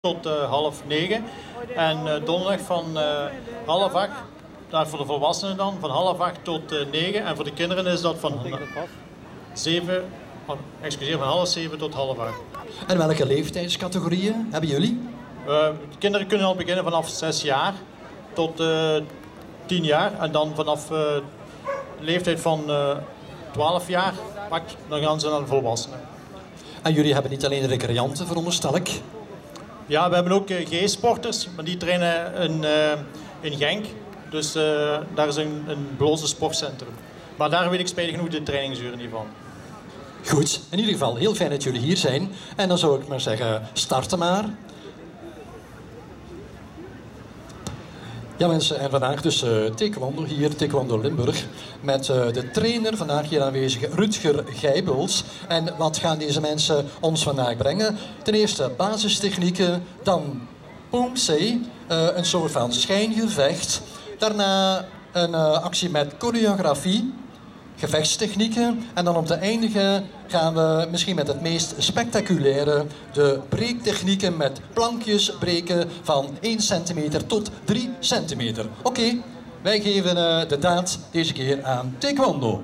tot 8:30. En donderdag van 7:30, voor de volwassenen dan, van 7:30 tot 9. En voor de kinderen is dat van 7:30 tot 8:30. En welke leeftijdscategorieën hebben jullie? De kinderen kunnen al beginnen vanaf 6 jaar tot 10 jaar. En dan vanaf de leeftijd van 12 jaar, dan gaan ze naar de volwassenen. En jullie hebben niet alleen recreanten, veronderstel ik? Ja, we hebben ook G-sporters, maar die trainen in Genk. Dus daar is een bloze sportcentrum. Maar daar weet ik spijtig genoeg de trainingsuren niet van. Goed, in ieder geval heel fijn dat jullie hier zijn. En dan zou ik maar zeggen, starten maar. Ja mensen, en vandaag dus taekwondo hier, Taekwondo Limburg, met de trainer vandaag hier aanwezig, Rutger Gijbels. En wat gaan deze mensen ons vandaag brengen? Ten eerste basistechnieken, dan poomsae, een soort van schijngevecht. Daarna een actie met choreografie, gevechtstechnieken. En dan om te eindigen gaan we misschien met het meest spectaculaire, de breektechnieken met plankjes breken van 1 centimeter tot 3 centimeter. Oké, wij geven de daad deze keer aan taekwondo.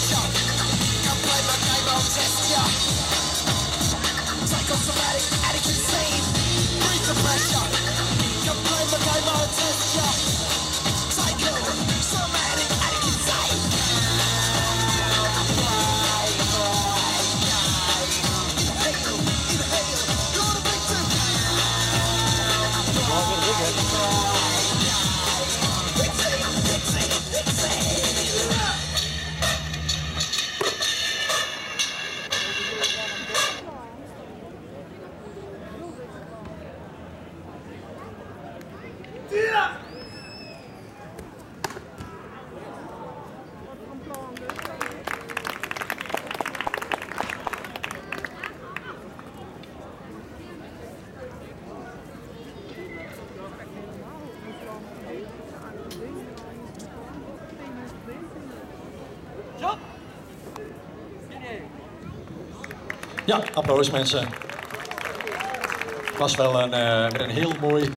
pressure. Come play my game, I'll test ya. Psychosomatic, addict insane. Breathe the pressure. Come play my game, I'll test ya. Psychosomatic, addict insane. Ja, applaus mensen. Het was wel een heel mooi